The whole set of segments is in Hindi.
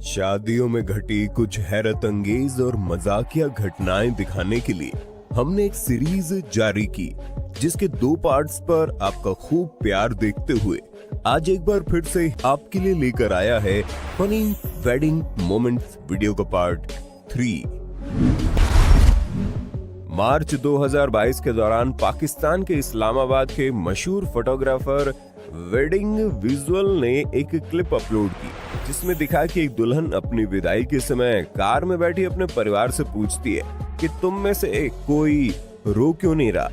शादियों में घटी कुछ हैरत अंगेज और मजाकिया घटनाएं दिखाने के लिए हमने एक सीरीज जारी की, जिसके 2 पार्ट्स पर आपका खूब प्यार देखते हुए आज एक बार फिर से आपके लिए लेकर आया है फनी वेडिंग मोमेंट्स वीडियो का पार्ट 3। मार्च 2022 के दौरान पाकिस्तान के इस्लामाबाद के मशहूर फोटोग्राफर वेडिंग विजुअल ने एक क्लिप अपलोड की, जिसमें दिखा कि एक दुल्हन अपनी विदाई के समय कार में बैठी अपने परिवार से पूछती है कि तुम में से कोई रो क्यों नहीं रहा,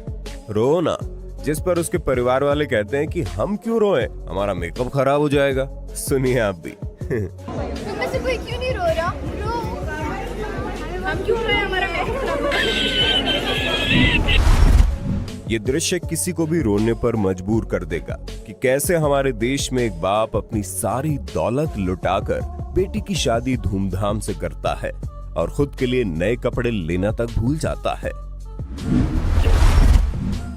रो ना। जिस पर उसके परिवार वाले कहते हैं कि हम क्यों रोएं, हमारा मेकअप खराब हो जाएगा। सुनिए आप भी। तुम में से कोई क्यों नहीं रो रहा? रो। हम क्यों रोए, हमारा मेकअप खराब हो जाएगा। ये दृश्य किसी को भी रोने पर मजबूर कर देगा कि कैसे हमारे देश में एक बाप अपनी सारी दौलत लुटाकर बेटी की शादी धूमधाम से करता है और खुद के लिए नए कपड़े लेना तक भूल जाता है।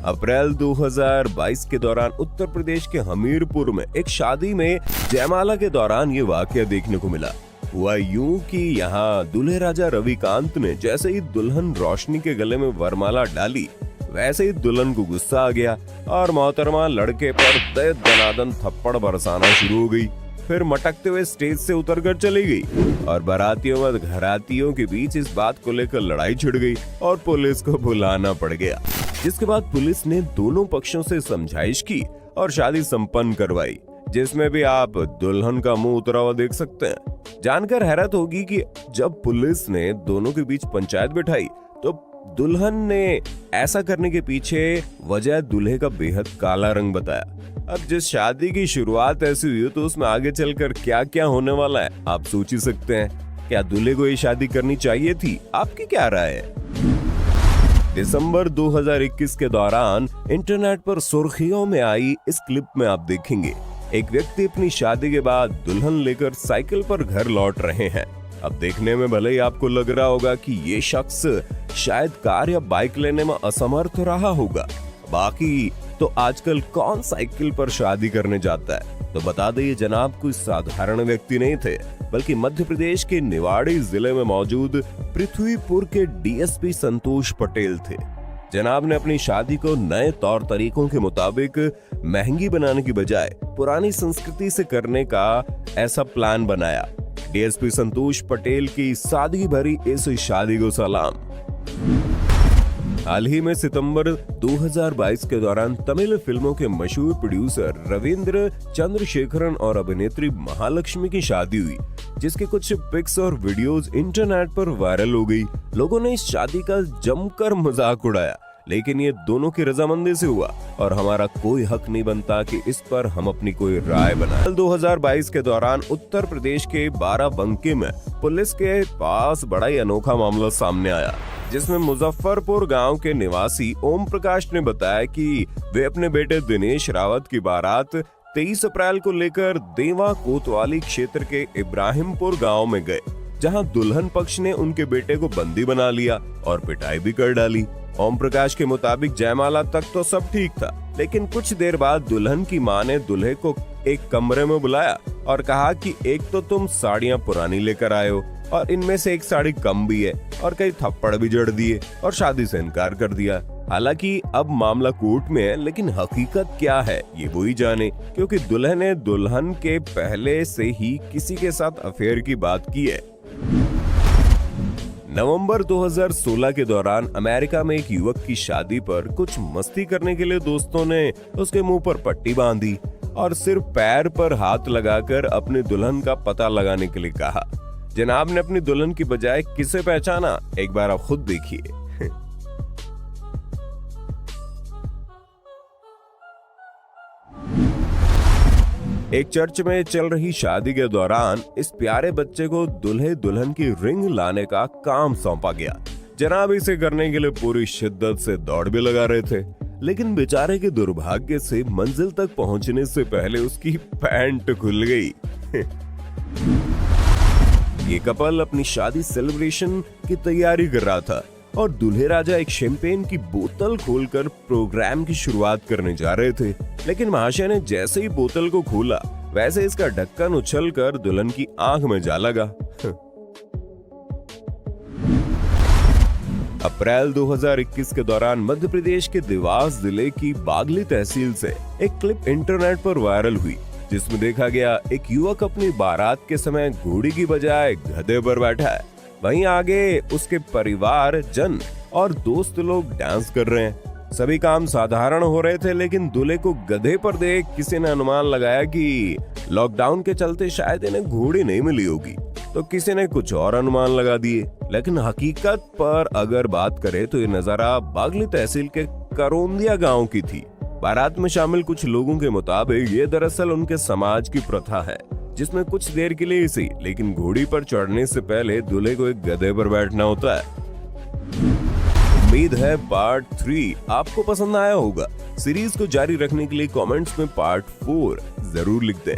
अप्रैल 2022 के दौरान उत्तर प्रदेश के हमीरपुर में एक शादी में जयमाला के दौरान ये वाकया देखने को मिला। हुआ यूं कि यहाँ दूल्हे राजा रविकांत ने जैसे ही दुल्हन रोशनी के गले में वरमाला डाली, वैसे ही दुल्हन को गुस्सा आ गया और मोहतरमा लड़के पर दे दनादन थप्पड़ बरसाना शुरू हो गई। फिर मटकते हुए स्टेज से उतरकर चली गई और बारातियों व घरातियों के बीच इस बात को लेकर लड़ाई छिड़ गई और पुलिस को बुलाना पड़ गया। जिसके बाद पुलिस ने दोनों पक्षों से समझाइश की और शादी संपन्न करवाई, जिसमें भी आप दुल्हन का मुंह उतरा हुआ देख सकते हैं। जानकर हैरत होगी कि जब पुलिस ने दोनों के बीच पंचायत बिठाई तो दुल्हन ने ऐसा करने के पीछे वजह दूल्हे का बेहद काला रंग बताया। अब जिस शादी की शुरुआत ऐसी हुई तो उसमें आगे चलकर क्या क्या होने वाला है आप सोच ही सकते हैं। क्या दूल्हे को ये शादी करनी चाहिए थी? आपकी क्या राय है? दिसंबर 2021 के दौरान इंटरनेट पर सुर्खियों में आई इस क्लिप में आप देखेंगे एक व्यक्ति अपनी शादी के बाद दुल्हन लेकर साइकिल पर घर लौट रहे हैं। अब देखने में भले ही आपको लग रहा होगा कि ये शख्स शायद कार या बाइक लेने में असमर्थ रहा होगा, बाकी तो आजकल कौन साइकिल पर शादी करने जाता है। तो बता दें ये जनाब कोई साधारण व्यक्ति नहीं थे, बल्कि मध्य प्रदेश के निवाड़ी जिले में मौजूद पृथ्वीपुर के डीएसपी संतोष पटेल थे। जनाब ने अपनी शादी को नए तौर तरीकों के मुताबिक महंगी बनाने की बजाय पुरानी संस्कृति से करने का ऐसा प्लान बनाया। डीएसपी संतोष पटेल की सादगी भरी इस शादी को सलाम। हाल ही में सितंबर 2022 के दौरान तमिल फिल्मों के मशहूर प्रोड्यूसर रविंद्र चंद्रशेखरन और अभिनेत्री महालक्ष्मी की शादी हुई, जिसके कुछ पिक्स और वीडियोस इंटरनेट पर वायरल हो गई। लोगों ने इस शादी का जमकर मजाक उड़ाया, लेकिन ये दोनों की रजामंदी से हुआ और हमारा कोई हक नहीं बनता कि इस पर हम अपनी कोई राय बनाएं। 2022 के दौरान उत्तर प्रदेश के बाराबंकी में पुलिस के पास बड़ा ही अनोखा मामला सामने आया, जिसमें मुजफ्फरपुर गांव के निवासी ओम प्रकाश ने बताया कि वे अपने बेटे दिनेश रावत की बारात 23 अप्रैल को लेकर देवा कोतवाली क्षेत्र के इब्राहिमपुर गांव में गए, जहां दुल्हन पक्ष ने उनके बेटे को बंदी बना लिया और पिटाई भी कर डाली। ओम प्रकाश के मुताबिक जयमाला तक तो सब ठीक था, लेकिन कुछ देर बाद दुल्हन की मां ने दूल्हे को एक कमरे में बुलाया और कहा कि एक तो तुम साड़ियां पुरानी लेकर आए हो और इनमें से एक साड़ी कम भी है, और कई थप्पड़ भी जड़ दिए और शादी से इनकार कर दिया। हालांकि अब मामला कोर्ट में है, लेकिन हकीकत क्या है ये वो ही जाने, क्योंकि दूल्हे ने दुल्हन के पहले से ही किसी के साथ अफेयर की बात की है। नवंबर 2016 के दौरान अमेरिका में एक युवक की शादी पर कुछ मस्ती करने के लिए दोस्तों ने उसके मुंह पर पट्टी बांधी और सिर्फ पैर पर हाथ लगाकर अपनी दुल्हन का पता लगाने के लिए कहा। जनाब ने अपनी दुल्हन की बजाय किसे पहचाना, एक बार आप खुद देखिए। एक चर्च में चल रही शादी के दौरान इस प्यारे बच्चे को दूल्हे दुल्हन की रिंग लाने का काम सौंपा गया। जनाब इसे करने के लिए पूरी शिद्दत से दौड़ भी लगा रहे थे, लेकिन बेचारे के दुर्भाग्य से मंजिल तक पहुंचने से पहले उसकी पैंट खुल गई। ये कपल अपनी शादी सेलिब्रेशन की तैयारी कर रहा था और दूल्हे राजा एक शैंपेन की बोतल खोलकर प्रोग्राम की शुरुआत करने जा रहे थे, लेकिन महाशय ने जैसे ही बोतल को खोला वैसे इसका ढक्कन उछलकर दुल्हन की आंख में जा लगा। अप्रैल 2021 के दौरान मध्य प्रदेश के देवास जिले की बागली तहसील से एक क्लिप इंटरनेट पर वायरल हुई, जिसमें देखा गया एक युवक अपनी बारात के समय घोड़ी की बजाय गधे पर बैठा है। वहीं आगे उसके परिवार जन और दोस्त लोग डांस कर रहे हैं। सभी काम साधारण हो रहे थे, लेकिन दूल्हे को गधे पर देख किसी ने अनुमान लगाया कि लॉकडाउन के चलते शायद इन्हें घोड़ी नहीं मिली होगी, तो किसी ने कुछ और अनुमान लगा दिए। लेकिन हकीकत पर अगर बात करें तो ये नजारा बागली तहसील के करोंदिया गांव की थी। बारात में शामिल कुछ लोगों के मुताबिक ये दरअसल उनके समाज की प्रथा है, जिसमें कुछ देर के लिए ही सही, लेकिन घोड़ी पर चढ़ने से पहले दूल्हे को एक गधे पर बैठना होता है। उम्मीद है पार्ट 3 आपको पसंद आया होगा। सीरीज को जारी रखने के लिए कमेंट्स में पार्ट 4 जरूर लिख दें।